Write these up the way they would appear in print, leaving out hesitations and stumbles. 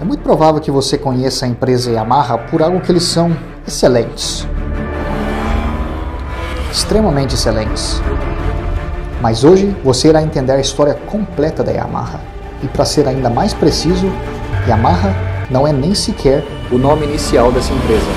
É muito provável que você conheça a empresa Yamaha por algo que eles são excelentes. Extremamente excelentes. Mas hoje você irá entender a história completa da Yamaha. E para ser ainda mais preciso, Yamaha não é nem sequer o nome inicial dessa empresa.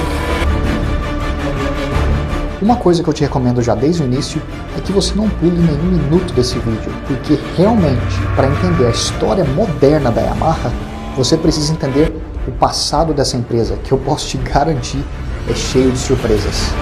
Uma coisa que eu te recomendo já desde o início é que você não pule nenhum minuto desse vídeo, porque realmente, para entender a história moderna da Yamaha, você precisa entender o passado dessa empresa, que eu posso te garantir é cheio de surpresas.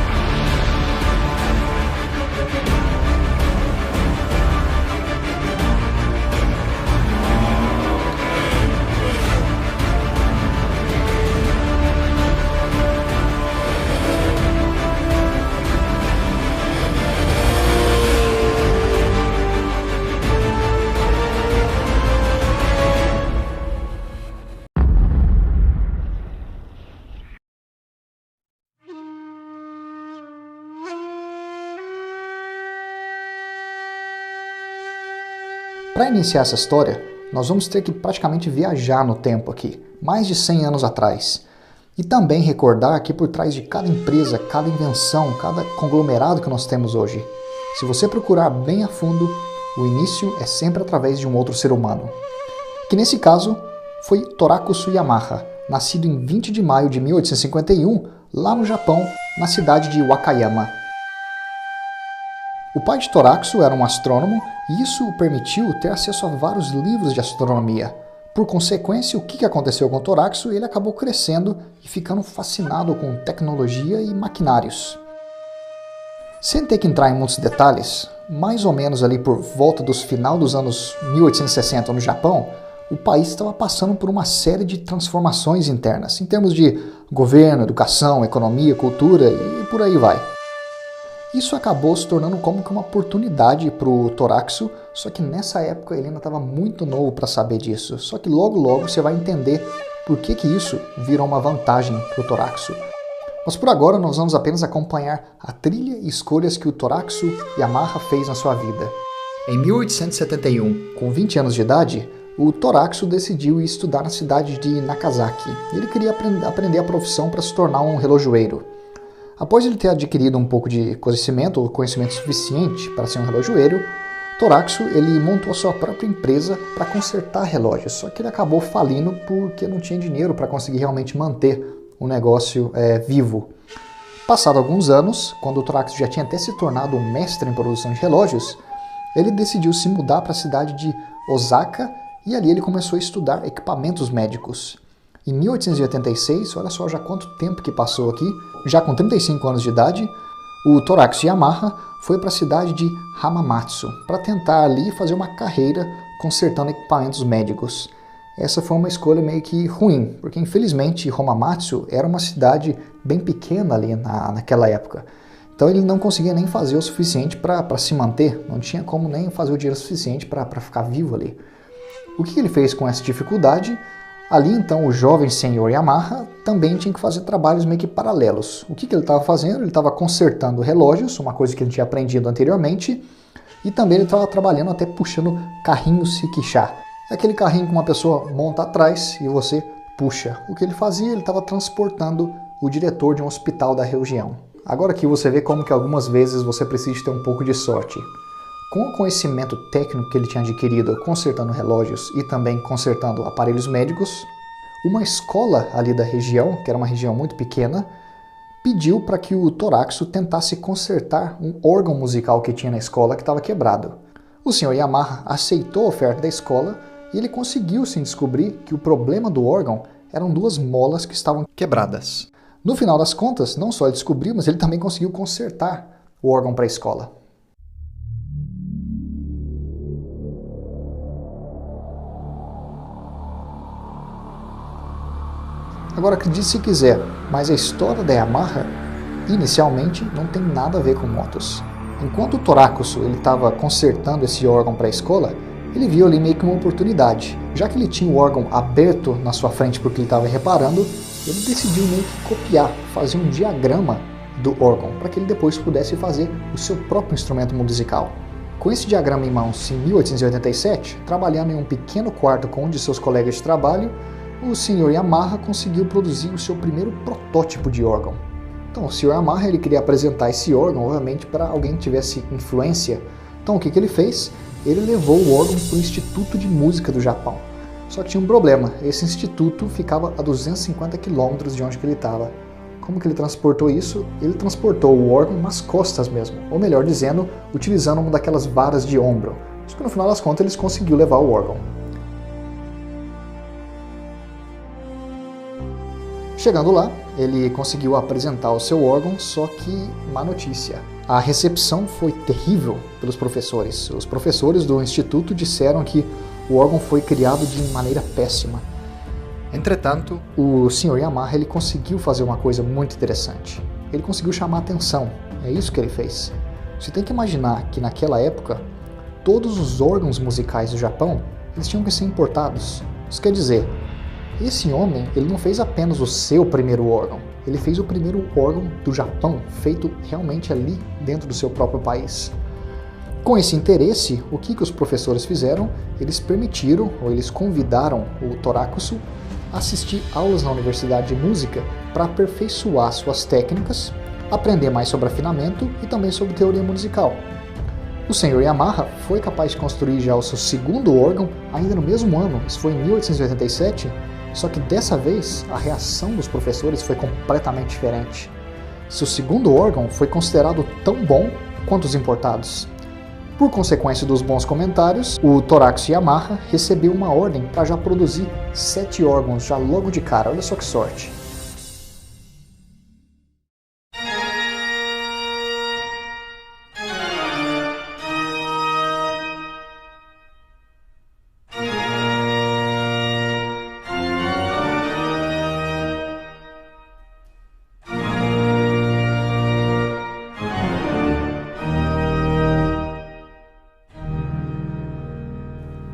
Para iniciar essa história, nós vamos ter que praticamente viajar no tempo aqui, mais de 100 anos atrás. E também recordar que por trás de cada empresa, cada invenção, cada conglomerado que nós temos hoje, se você procurar bem a fundo, o início é sempre através de um outro ser humano. Que nesse caso foi Torakusu Yamaha, nascido em 20 de maio de 1851, lá no Japão, na cidade de Wakayama. O pai de Torakusu era um astrônomo e isso o permitiu ter acesso a vários livros de astronomia. Por consequência, o que aconteceu com Torakusu? Ele acabou crescendo e ficando fascinado com tecnologia e maquinários. Sem ter que entrar em muitos detalhes, mais ou menos ali por volta dos final dos anos 1860 no Japão, o país estava passando por uma série de transformações internas, em termos de governo, educação, economia, cultura e por aí vai. Isso acabou se tornando como que uma oportunidade para o Torakusu, só que nessa época ele ainda estava muito novo para saber disso. Só que logo você vai entender por que isso virou uma vantagem para o Torakusu. Mas por agora nós vamos apenas acompanhar a trilha e escolhas que o Torakusu Yamaha fez na sua vida. Em 1871, com 20 anos de idade, o Torakusu decidiu ir estudar na cidade de Nagasaki. Ele queria aprender a profissão para se tornar um relojoeiro. Após ele ter adquirido um pouco de conhecimento, ou conhecimento suficiente para ser um relojoeiro, Torakusu ele montou a sua própria empresa para consertar relógios, só que ele acabou falindo porque não tinha dinheiro para conseguir realmente manter o negócio vivo. Passado alguns anos, quando o Torakusu já tinha até se tornado um mestre em produção de relógios, ele decidiu se mudar para a cidade de Osaka e ali ele começou a estudar equipamentos médicos. Em 1886, olha só já quanto tempo que passou aqui, já com 35 anos de idade, o Torakusu Yamaha foi para a cidade de Hamamatsu para tentar ali fazer uma carreira consertando equipamentos médicos. Essa foi uma escolha meio que ruim, porque infelizmente Hamamatsu era uma cidade bem pequena ali naquela época. Então ele não conseguia nem fazer o suficiente para se manter, não tinha como nem fazer o dinheiro suficiente para ficar vivo ali. O que ele fez com essa dificuldade? Ali então o jovem senhor Yamaha também tinha que fazer trabalhos meio que paralelos. O que ele estava fazendo? Ele estava consertando relógios, uma coisa que ele tinha aprendido anteriormente, e também ele estava trabalhando até puxando carrinhos Sikisha. É aquele carrinho que uma pessoa monta atrás e você puxa. O que ele fazia? Ele estava transportando o diretor de um hospital da região. Agora aqui você vê como que algumas vezes você precisa ter um pouco de sorte. Com o conhecimento técnico que ele tinha adquirido consertando relógios e também consertando aparelhos médicos, uma escola ali da região, que era uma região muito pequena, pediu para que o Torakusu tentasse consertar um órgão musical que tinha na escola que estava quebrado. O senhor Yamaha aceitou a oferta da escola e ele conseguiu sim descobrir que o problema do órgão eram duas molas que estavam quebradas. No final das contas, não só ele descobriu, mas ele também conseguiu consertar o órgão para a escola. Agora acredite se quiser, mas a história da Yamaha inicialmente não tem nada a ver com motos. Enquanto o Torakusu estava consertando esse órgão para a escola, ele viu ali meio que uma oportunidade. Já que ele tinha o órgão aberto na sua frente porque ele estava reparando, ele decidiu meio que copiar, fazer um diagrama do órgão, para que ele depois pudesse fazer o seu próprio instrumento musical. Com esse diagrama em mãos em 1887, trabalhando em um pequeno quarto com um de seus colegas de trabalho, o Sr. Yamaha conseguiu produzir o seu primeiro protótipo de órgão. Então, o Sr. Yamaha ele queria apresentar esse órgão, obviamente, para alguém que tivesse influência. Então, o que ele fez? Ele levou o órgão para o Instituto de Música do Japão. Só que tinha um problema, esse instituto ficava a 250 quilômetros de onde ele estava. Como que ele transportou isso? Ele transportou o órgão nas costas mesmo, ou melhor dizendo, utilizando uma daquelas varas de ombro. Só que no final das contas eles conseguiu levar o órgão. Chegando lá, ele conseguiu apresentar o seu órgão, só que má notícia. A recepção foi terrível pelos professores. Os professores do instituto disseram que o órgão foi criado de maneira péssima. Entretanto, o Sr. Yamaha ele conseguiu fazer uma coisa muito interessante. Ele conseguiu chamar a atenção. É isso que ele fez. Você tem que imaginar que naquela época, todos os órgãos musicais do Japão eles tinham que ser importados. Isso quer dizer, esse homem ele não fez apenas o seu primeiro órgão. Ele fez o primeiro órgão do Japão, feito realmente ali dentro do seu próprio país. Com esse interesse, o que os professores fizeram? Eles permitiram, ou eles convidaram o Torakusu a assistir aulas na Universidade de Música para aperfeiçoar suas técnicas, aprender mais sobre afinamento e também sobre teoria musical. O Sr. Yamaha foi capaz de construir já o seu segundo órgão ainda no mesmo ano, isso foi em 1887, só que dessa vez a reação dos professores foi completamente diferente. Seu segundo órgão foi considerado tão bom quanto os importados. Por consequência dos bons comentários, o Torakusu Yamaha recebeu uma ordem para já produzir 7 órgãos já logo de cara, olha só que sorte.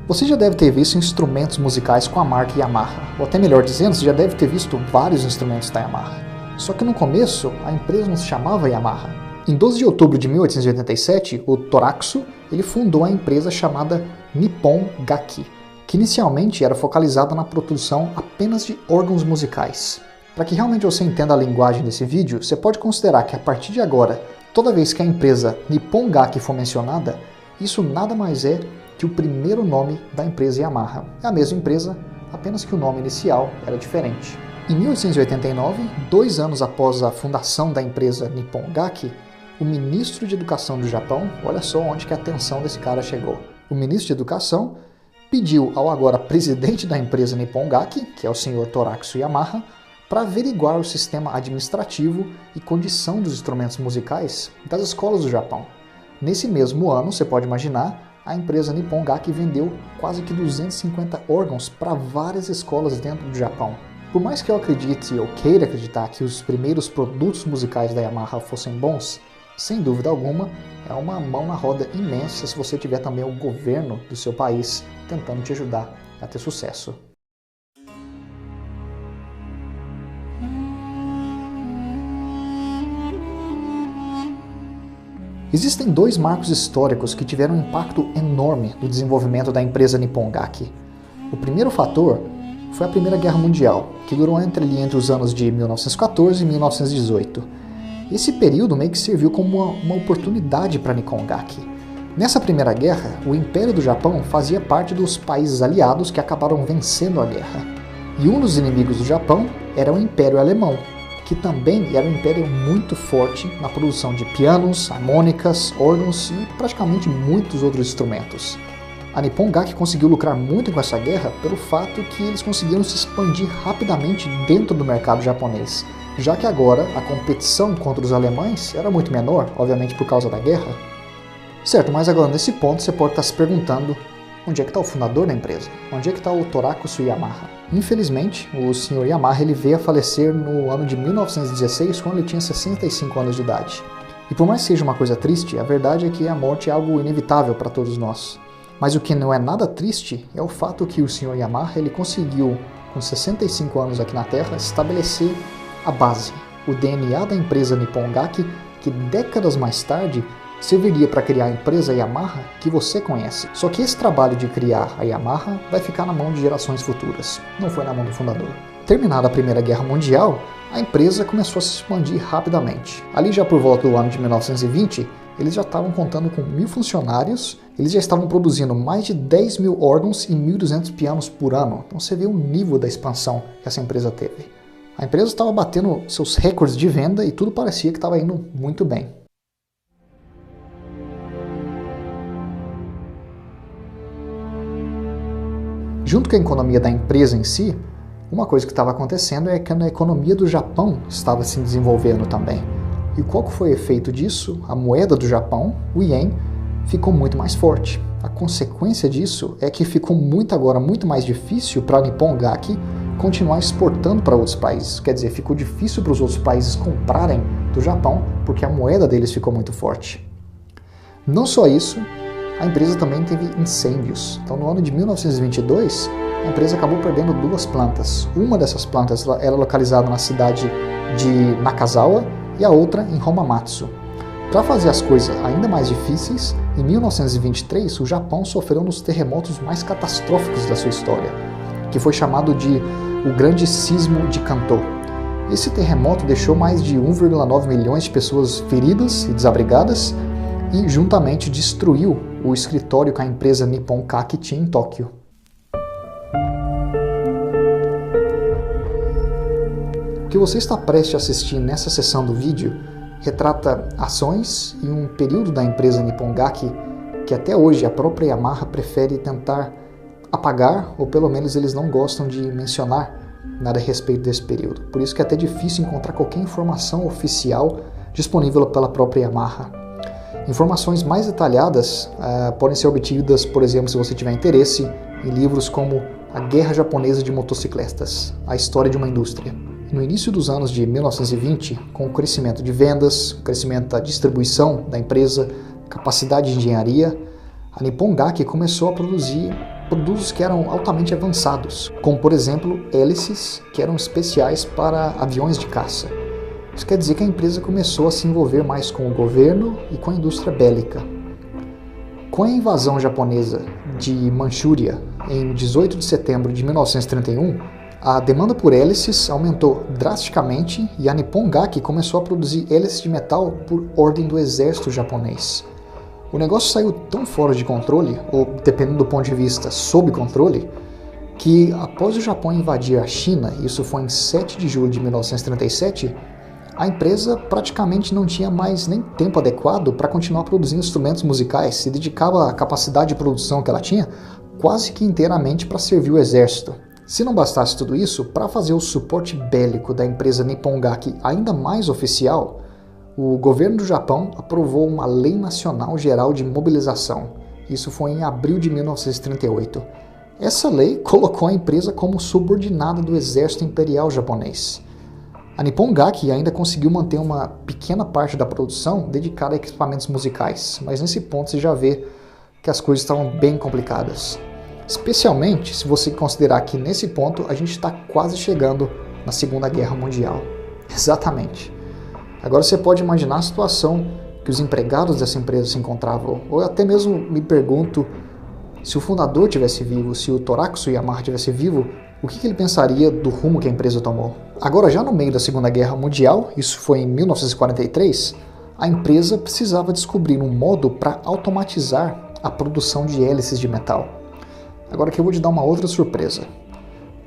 Você já deve ter visto instrumentos musicais com a marca Yamaha, ou até melhor dizendo, você já deve ter visto vários instrumentos da Yamaha. Só que no começo, a empresa não se chamava Yamaha. Em 12 de outubro de 1887, o Torakusu ele fundou a empresa chamada Nippon Gaki, que inicialmente era focalizada na produção apenas de órgãos musicais. Para que realmente você entenda a linguagem desse vídeo, você pode considerar que a partir de agora, toda vez que a empresa Nippon Gaki for mencionada, isso nada mais é que o primeiro nome da empresa Yamaha. É a mesma empresa, apenas que o nome inicial era diferente. Em 1889, 2 anos após a fundação da empresa Nippon Gaki, o ministro de Educação do Japão, olha só onde que a atenção desse cara chegou. O ministro de Educação pediu ao agora presidente da empresa Nippon Gaki, que é o Sr. Torakusu Yamaha, para averiguar o sistema administrativo e condição dos instrumentos musicais das escolas do Japão. Nesse mesmo ano, você pode imaginar, a empresa Nippon Gaki vendeu quase que 250 órgãos para várias escolas dentro do Japão. Por mais que eu acredite ou queira acreditar que os primeiros produtos musicais da Yamaha fossem bons, sem dúvida alguma, é uma mão na roda imensa se você tiver também o governo do seu país tentando te ajudar a ter sucesso. Existem 2 marcos históricos que tiveram um impacto enorme no desenvolvimento da empresa Nippon Gaki. O primeiro fator foi a Primeira Guerra Mundial, que durou entre os anos de 1914 e 1918. Esse período meio que serviu como uma oportunidade para a Nippon Gaki. Nessa Primeira Guerra, o Império do Japão fazia parte dos países aliados que acabaram vencendo a guerra. E um dos inimigos do Japão era o Império Alemão, que também era um império muito forte na produção de pianos, harmônicas, órgãos e praticamente muitos outros instrumentos. A Nippon Gaki conseguiu lucrar muito com essa guerra pelo fato que eles conseguiram se expandir rapidamente dentro do mercado japonês, já que agora a competição contra os alemães era muito menor, obviamente por causa da guerra. Certo, mas agora nesse ponto você pode estar se perguntando onde é que está o fundador da empresa? Onde é que está o Torakusu Yamaha? Infelizmente, o Sr. Yamaha ele veio a falecer no ano de 1916, quando ele tinha 65 anos de idade. E por mais que seja uma coisa triste, a verdade é que a morte é algo inevitável para todos nós. Mas o que não é nada triste é o fato que o Sr. Yamaha ele conseguiu, com 65 anos aqui na Terra, estabelecer a base, o DNA da empresa Nippon Gaki, que décadas mais tarde serviria para criar a empresa Yamaha que você conhece. Só que esse trabalho de criar a Yamaha vai ficar na mão de gerações futuras, não foi na mão do fundador. Terminada a Primeira Guerra Mundial, a empresa começou a se expandir rapidamente. Ali já por volta do ano de 1920, eles já estavam contando com 1.000 funcionários, eles já estavam produzindo mais de 10.000 órgãos e 1.200 pianos por ano. Então você vê o nível da expansão que essa empresa teve. A empresa estava batendo seus recordes de venda e tudo parecia que estava indo muito bem. Junto com a economia da empresa em si, uma coisa que estava acontecendo é que a economia do Japão estava se desenvolvendo também. E qual que foi o efeito disso? A moeda do Japão, o ien, ficou muito mais forte. A consequência disso é que ficou agora muito mais difícil para a Nippon Gaki continuar exportando para outros países. Quer dizer, ficou difícil para os outros países comprarem do Japão porque a moeda deles ficou muito forte. Não só isso, a empresa também teve incêndios. Então, no ano de 1922, a empresa acabou perdendo 2 plantas. Uma dessas plantas era localizada na cidade de Nakazawa e a outra em Hamamatsu. Para fazer as coisas ainda mais difíceis, em 1923 o Japão sofreu um dos terremotos mais catastróficos da sua história, que foi chamado de o Grande Sismo de Kanto. Esse terremoto deixou mais de 1,9 milhões de pessoas feridas e desabrigadas e juntamente destruiu o escritório que a empresa Nippon Gaki tinha em Tóquio. O que você está prestes a assistir nessa seção do vídeo retrata ações e um período da empresa Nippon Gaki que até hoje a própria Yamaha prefere tentar apagar, ou pelo menos eles não gostam de mencionar nada a respeito desse período. Por isso que é até difícil encontrar qualquer informação oficial disponível pela própria Yamaha. Informações mais detalhadas podem ser obtidas, por exemplo, se você tiver interesse, em livros como A Guerra Japonesa de Motocicletas, a história de uma indústria. No início dos anos de 1920, com o crescimento de vendas, o crescimento da distribuição da empresa, capacidade de engenharia, a Nippon Gaki começou a produzir produtos que eram altamente avançados, como por exemplo hélices que eram especiais para aviões de caça. Isso quer dizer que a empresa começou a se envolver mais com o governo e com a indústria bélica. Com a invasão japonesa de Manchúria em 18 de setembro de 1931, a demanda por hélices aumentou drasticamente e a Nippon Gaki começou a produzir hélices de metal por ordem do exército japonês. O negócio saiu tão fora de controle, ou dependendo do ponto de vista, sob controle, que após o Japão invadir a China, isso foi em 7 de julho de 1937, a empresa praticamente não tinha mais nem tempo adequado para continuar produzindo instrumentos musicais, se dedicava a capacidade de produção que ela tinha quase que inteiramente para servir o exército. Se não bastasse tudo isso, para fazer o suporte bélico da empresa Nippon Gaki ainda mais oficial, o governo do Japão aprovou uma Lei Nacional Geral de Mobilização. Isso foi em abril de 1938. Essa lei colocou a empresa como subordinada do Exército Imperial Japonês. A Nippon Gaki ainda conseguiu manter uma pequena parte da produção dedicada a equipamentos musicais, mas nesse ponto você já vê que as coisas estavam bem complicadas. Especialmente se você considerar que nesse ponto a gente está quase chegando na Segunda Guerra Mundial. Exatamente. Agora você pode imaginar a situação que os empregados dessa empresa se encontravam, ou até mesmo me pergunto, se o fundador tivesse vivo, se o Toraxu Yamaha tivesse vivo, o que ele pensaria do rumo que a empresa tomou? Agora, já no meio da Segunda Guerra Mundial, isso foi em 1943, a empresa precisava descobrir um modo para automatizar a produção de hélices de metal. Agora que eu vou te dar uma outra surpresa.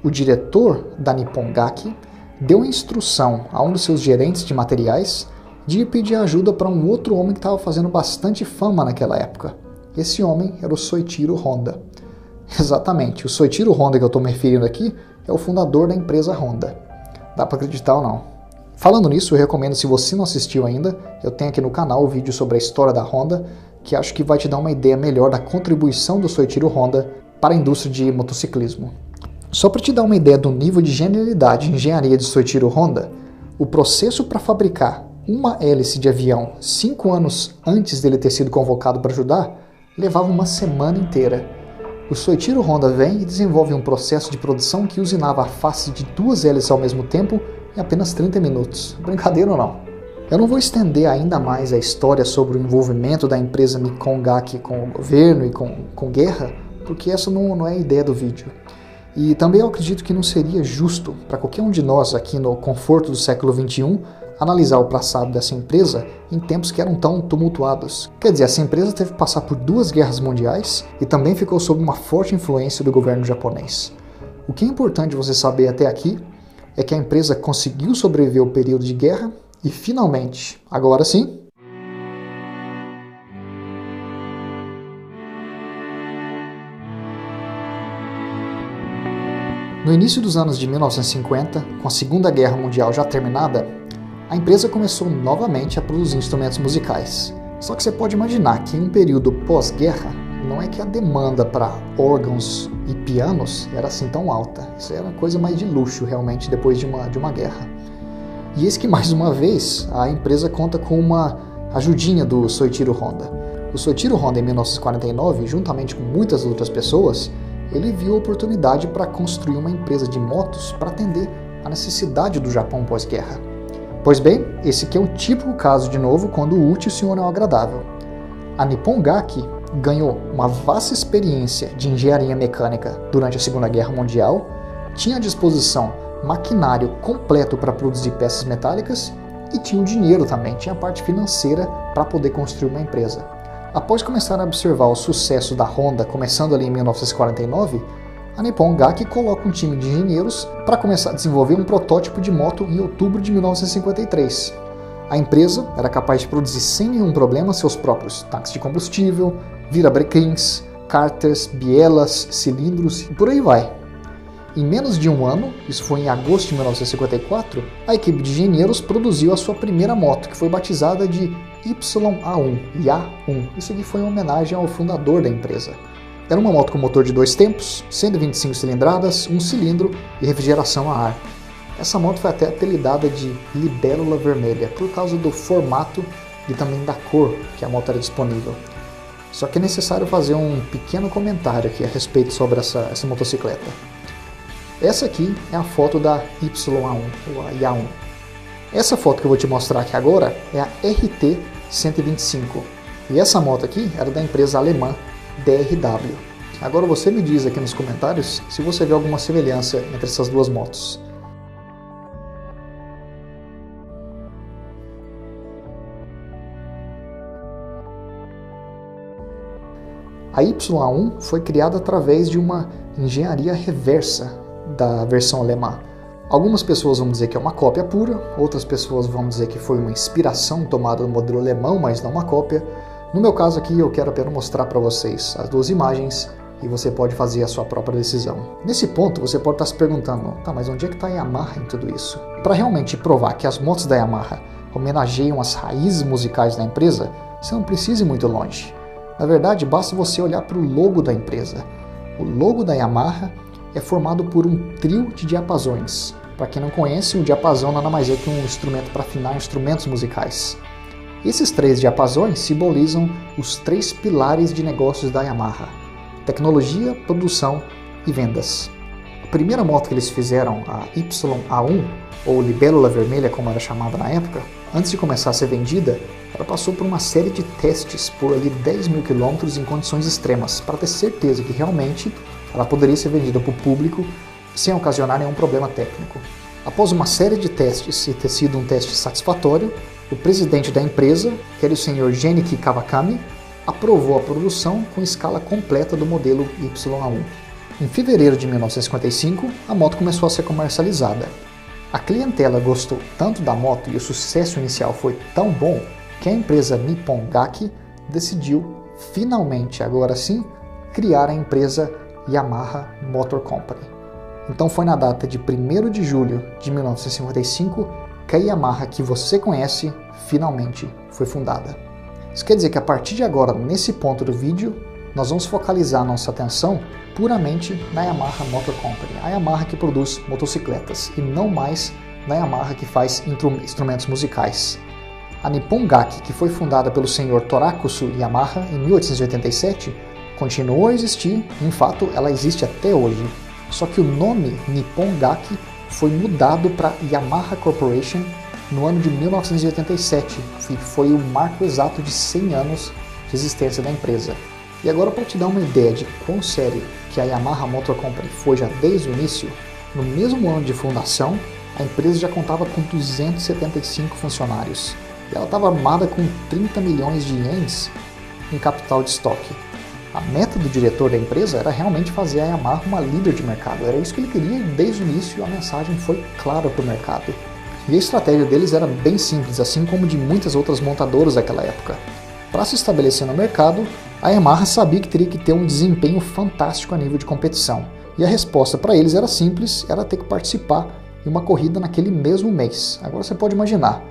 O diretor da Nippon Gaki deu a instrução a um dos seus gerentes de materiais de ir pedir ajuda para um outro homem que estava fazendo bastante fama naquela época. Esse homem era o Soichiro Honda. Exatamente, o Soichiro Honda que eu estou me referindo aqui é o fundador da empresa Honda. Dá para acreditar ou não? Falando nisso, eu recomendo, se você não assistiu ainda, eu tenho aqui no canal o vídeo sobre a história da Honda, que acho que vai te dar uma ideia melhor da contribuição do Soichiro Honda para a indústria de motociclismo. Só para te dar uma ideia do nível de genialidade e engenharia de Soichiro Honda, o processo para fabricar uma hélice de avião 5 anos antes dele ter sido convocado para ajudar, levava uma semana inteira. O Soichiro Honda vem e desenvolve um processo de produção que usinava a face de 2 hélices ao mesmo tempo em apenas 30 minutos. Brincadeira ou não? Eu não vou estender ainda mais a história sobre o envolvimento da empresa Nippon Gaki com o governo e com guerra, porque essa não é a ideia do vídeo. E também eu acredito que não seria justo para qualquer um de nós aqui no conforto do século XXI analisar o passado dessa empresa em tempos que eram tão tumultuados. Quer dizer, essa empresa teve que passar por 2 guerras mundiais e também ficou sob uma forte influência do governo japonês. O que é importante você saber até aqui é que a empresa conseguiu sobreviver ao período de guerra e finalmente, agora sim, no início dos anos de 1950, com a Segunda Guerra Mundial já terminada, a empresa começou novamente a produzir instrumentos musicais. Só que você pode imaginar que em um período pós-guerra, não é que a demanda para órgãos e pianos era assim tão alta. Isso era uma coisa mais de luxo realmente depois de uma guerra. E eis que mais uma vez a empresa conta com uma ajudinha do Soichiro Honda. O Soichiro Honda em 1949, juntamente com muitas outras pessoas, ele viu a oportunidade para construir uma empresa de motos para atender a necessidade do Japão pós-guerra. Pois bem, esse aqui é um típico caso de novo quando o útil se une ao agradável. A Nippon Gaki ganhou uma vasta experiência de engenharia mecânica durante a Segunda Guerra Mundial, tinha à disposição maquinário completo para produzir peças metálicas e tinha o dinheiro também, tinha a parte financeira para poder construir uma empresa. Após começar a observar o sucesso da Honda, começando ali em 1949, a Nippon Gaki coloca um time de engenheiros para começar a desenvolver um protótipo de moto em outubro de 1953. A empresa era capaz de produzir sem nenhum problema seus próprios tanques de combustível, virabrequins, cárteres, bielas, cilindros e por aí vai. Em menos de um ano, isso foi em agosto de 1954, a equipe de engenheiros produziu a sua primeira moto, que foi batizada de YA1, YA1. Isso aqui foi uma homenagem ao fundador da empresa. Era uma moto com motor de 2 tempos, 125 cilindradas, 1 cilindro e refrigeração a ar. Essa moto foi até apelidada de Libélula Vermelha, por causa do formato e também da cor que a moto era disponível. Só que é necessário fazer um pequeno comentário aqui a respeito sobre essa motocicleta. Essa aqui é a foto da YA1, ou a YA1. Essa foto que eu vou te mostrar aqui agora é a RT-125. E essa moto aqui era da empresa alemã DRW. Agora você me diz aqui nos comentários se você vê alguma semelhança entre essas duas motos. A YA1 foi criada através de uma engenharia reversa da versão alemã. Algumas pessoas vão dizer que é uma cópia pura, outras pessoas vão dizer que foi uma inspiração tomada do modelo alemão, mas não uma cópia. No meu caso aqui, eu quero apenas mostrar para vocês as 2 imagens e você pode fazer a sua própria decisão. Nesse ponto, você pode estar se perguntando, tá, mas onde é que está a Yamaha em tudo isso? Para realmente provar que as motos da Yamaha homenageiam as raízes musicais da empresa, você não precisa ir muito longe. Na verdade, basta você olhar para o logo da empresa. O logo da Yamaha é formado por um trio de diapasões. Para quem não conhece, o diapasão nada mais é que um instrumento para afinar instrumentos musicais. Esses 3 diapasões simbolizam os 3 pilares de negócios da Yamaha: tecnologia, produção e vendas. A primeira moto que eles fizeram, a YA1, ou Libélula Vermelha como era chamada na época, antes de começar a ser vendida, ela passou por uma série de testes por ali 10 mil quilômetros em condições extremas, para ter certeza que realmente ela poderia ser vendida para o público sem ocasionar nenhum problema técnico. Após uma série de testes e ter sido um teste satisfatório, o presidente da empresa, que era o senhor Genichi Kawakami, aprovou a produção com escala completa do modelo YA1. Em fevereiro de 1955, a moto começou a ser comercializada. A clientela gostou tanto da moto e o sucesso inicial foi tão bom que a empresa Nippon Gaki decidiu, finalmente, agora sim, criar a empresa Yamaha Motor Company. Então foi na data de 1º de julho de 1955 que a Yamaha que você conhece finalmente foi fundada. Isso quer dizer que a partir de agora, nesse ponto do vídeo, nós vamos focalizar nossa atenção puramente na Yamaha Motor Company, a Yamaha que produz motocicletas, e não mais na Yamaha que faz instrumentos musicais. A Nippon Gaki, que foi fundada pelo senhor Torakusu Yamaha em 1887, continuou a existir, em fato ela existe até hoje, só que o nome Nippon Gaki foi mudado para Yamaha Corporation no ano de 1987, que foi o marco exato de 100 anos de existência da empresa. E agora, para te dar uma ideia de quão sério que a Yamaha Motor Company foi já desde o início, no mesmo ano de fundação, a empresa já contava com 275 funcionários. E ela estava armada com 30 milhões de ienes em capital de estoque. A meta do diretor da empresa era realmente fazer a Yamaha uma líder de mercado. Era isso que ele queria e desde o início a mensagem foi clara para o mercado. E a estratégia deles era bem simples, assim como de muitas outras montadoras daquela época. Para se estabelecer no mercado, a Yamaha sabia que teria que ter um desempenho fantástico a nível de competição. E a resposta para eles era simples, era ter que participar de uma corrida naquele mesmo mês. Agora você pode imaginar,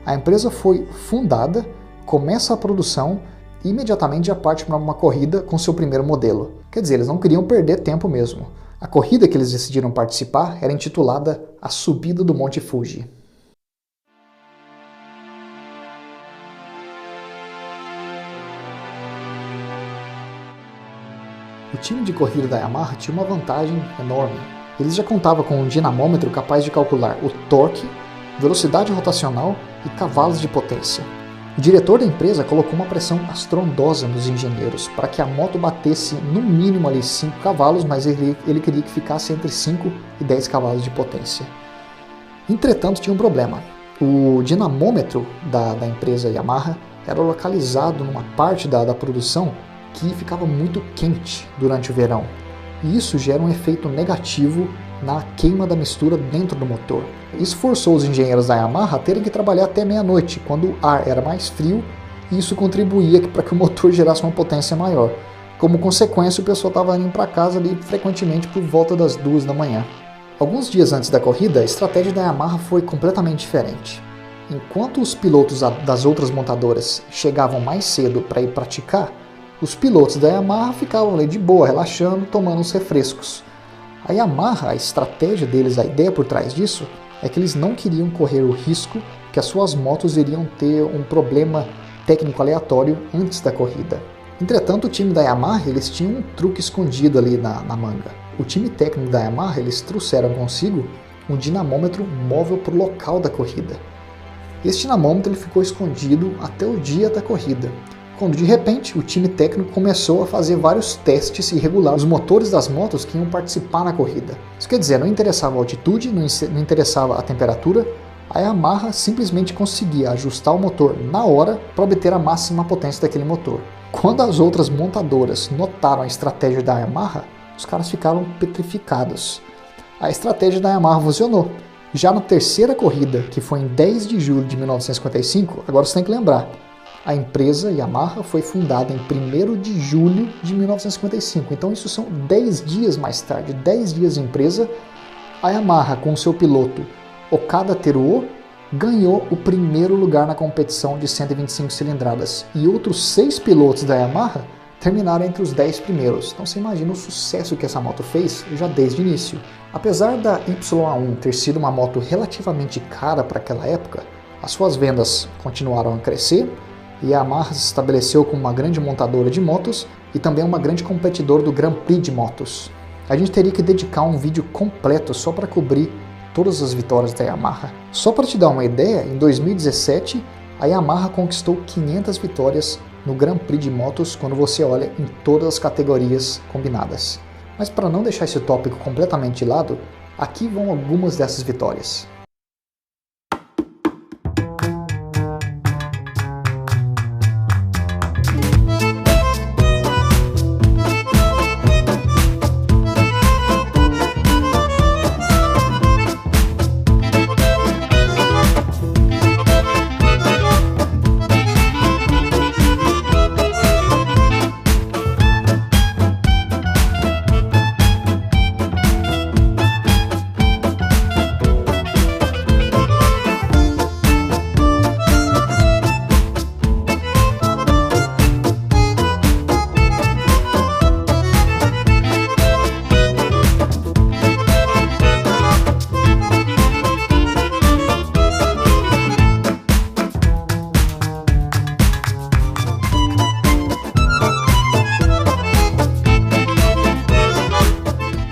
a empresa foi fundada, começa a produção e imediatamente já parte para uma corrida com seu primeiro modelo. Quer dizer, eles não queriam perder tempo mesmo. A corrida que eles decidiram participar era intitulada A Subida do Monte Fuji. O time de corrida da Yamaha tinha uma vantagem enorme. Eles já contavam com um dinamômetro capaz de calcular o torque, velocidade rotacional e cavalos de potência. O diretor da empresa colocou uma pressão astrondosa nos engenheiros para que a moto batesse no mínimo ali 5 cavalos, mas ele queria que ficasse entre 5 e 10 cavalos de potência. Entretanto, tinha um problema. O dinamômetro da empresa Yamaha era localizado numa parte da produção que ficava muito quente durante o verão. E isso gera um efeito negativo na queima da mistura dentro do motor. Isso forçou os engenheiros da Yamaha a terem que trabalhar até meia-noite, quando o ar era mais frio, e isso contribuía para que o motor gerasse uma potência maior. Como consequência, o pessoal estava indo para casa ali frequentemente por volta das 2 da manhã. Alguns dias antes da corrida, a estratégia da Yamaha foi completamente diferente. Enquanto os pilotos das outras montadoras chegavam mais cedo para ir praticar, os pilotos da Yamaha ficavam ali de boa, relaxando, tomando uns refrescos. A Yamaha, a estratégia deles, a ideia por trás disso, é que eles não queriam correr o risco que as suas motos iriam ter um problema técnico aleatório antes da corrida. Entretanto, o time da Yamaha, eles tinham um truque escondido ali na manga. O time técnico da Yamaha, eles trouxeram consigo um dinamômetro móvel para o local da corrida. Esse dinamômetro ele ficou escondido até o dia da corrida, quando de repente o time técnico começou a fazer vários testes e regular os motores das motos que iam participar na corrida. Isso quer dizer, não interessava a altitude, não interessava a temperatura, a Yamaha simplesmente conseguia ajustar o motor na hora para obter a máxima potência daquele motor. Quando as outras montadoras notaram a estratégia da Yamaha, os caras ficaram petrificados. A estratégia da Yamaha funcionou. Já na terceira corrida, que foi em 10 de julho de 1955, agora você tem que lembrar, a empresa Yamaha foi fundada em 1º de julho de 1955, então isso são 10 dias mais tarde, 10 dias de empresa. A Yamaha, com seu piloto Okada Teruo, ganhou o primeiro lugar na competição de 125 cilindradas e outros 6 pilotos da Yamaha terminaram entre os 10 primeiros. Então você imagina o sucesso que essa moto fez já desde o início. Apesar da YA1 ter sido uma moto relativamente cara para aquela época, as suas vendas continuaram a crescer e a Yamaha se estabeleceu como uma grande montadora de motos e também uma grande competidora do Grand Prix de motos. A gente teria que dedicar um vídeo completo só para cobrir todas as vitórias da Yamaha. Só para te dar uma ideia, em 2017 a Yamaha conquistou 500 vitórias no Grand Prix de motos quando você olha em todas as categorias combinadas. Mas para não deixar esse tópico completamente de lado, aqui vão algumas dessas vitórias.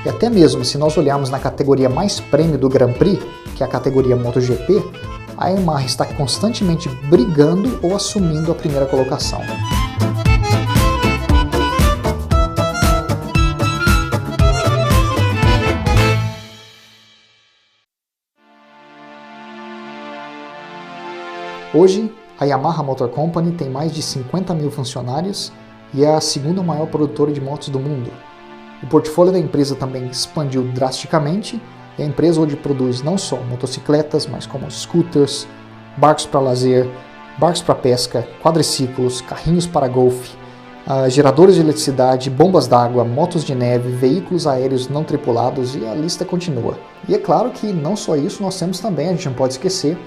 Até mesmo se nós olharmos na categoria mais prêmio do Grand Prix, que é a categoria MotoGP, a Yamaha está constantemente brigando ou assumindo a primeira colocação. Hoje, a Yamaha Motor Company tem mais de 50 mil funcionários e é a segunda maior produtora de motos do mundo. O portfólio da empresa também expandiu drasticamente e a empresa hoje produz não só motocicletas, mas como scooters, barcos para lazer, barcos para pesca, quadriciclos, carrinhos para golfe, geradores de eletricidade, bombas d'água, motos de neve, veículos aéreos não tripulados e a lista continua. E é claro que não só isso, nós temos também, a gente não pode esquecer,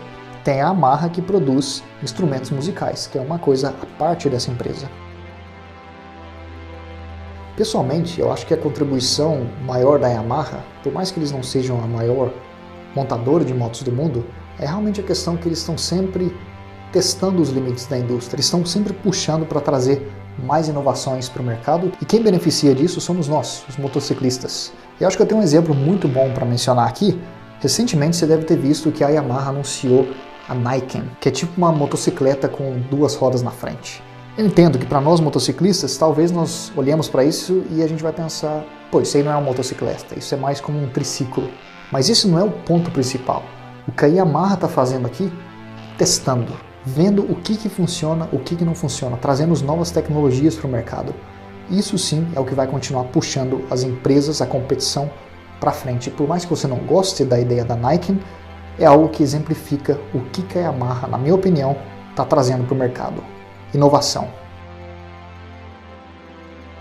tem a Yamaha que produz instrumentos musicais, que é uma coisa à parte dessa empresa. Pessoalmente, eu acho que a contribuição maior da Yamaha, por mais que eles não sejam a maior montadora de motos do mundo, é realmente a questão que eles estão sempre testando os limites da indústria, eles estão sempre puxando para trazer mais inovações para o mercado e quem beneficia disso somos nós, os motociclistas. E eu acho que eu tenho um exemplo muito bom para mencionar aqui. Recentemente você deve ter visto que a Yamaha anunciou a Niken, que é tipo uma motocicleta com duas rodas na frente. Eu entendo que para nós motociclistas, talvez nós olhemos para isso e a gente vai pensar, pô, isso aí não é uma motocicleta, isso é mais como um triciclo. Mas isso não é o ponto principal. O que a Yamaha está fazendo aqui, testando, vendo o que funciona, o que não funciona, trazendo novas tecnologias para o mercado. Isso sim é o que vai continuar puxando as empresas, a competição para frente. Por mais que você não goste da ideia da Niken, é algo que exemplifica o que a Yamaha, na minha opinião, está trazendo para o mercado. Inovação.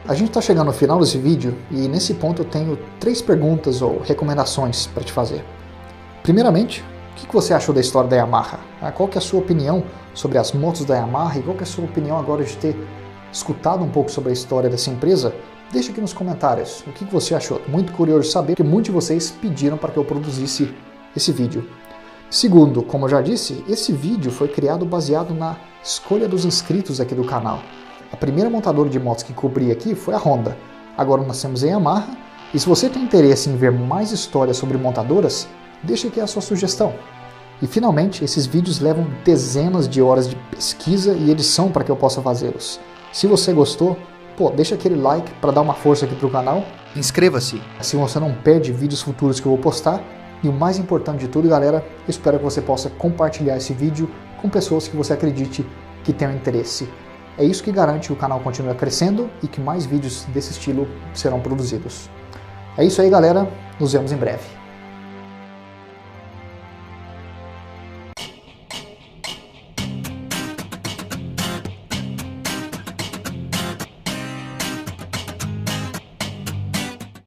A gente está chegando no final desse vídeo e nesse ponto eu tenho 3 perguntas ou recomendações para te fazer. Primeiramente, o que você achou da história da Yamaha? Qual que é a sua opinião sobre as motos da Yamaha e qual que é a sua opinião agora de ter escutado um pouco sobre a história dessa empresa? Deixa aqui nos comentários o que você achou. Muito curioso de saber, porque muitos de vocês pediram para que eu produzisse esse vídeo. Segundo, como eu já disse, esse vídeo foi criado baseado na escolha dos inscritos aqui do canal. A primeira montadora de motos que cobri aqui foi a Honda. Agora nós temos a Yamaha. E se você tem interesse em ver mais histórias sobre montadoras, deixa aqui a sua sugestão. E finalmente, esses vídeos levam dezenas de horas de pesquisa e edição para que eu possa fazê-los. Se você gostou, deixa aquele like para dar uma força aqui para o canal. Inscreva-se, assim você não perde vídeos futuros que eu vou postar. E o mais importante de tudo, galera, eu espero que você possa compartilhar esse vídeo com pessoas que você acredite que tenham interesse. É isso que garante que o canal continue crescendo e que mais vídeos desse estilo serão produzidos. É isso aí, galera. Nos vemos em breve.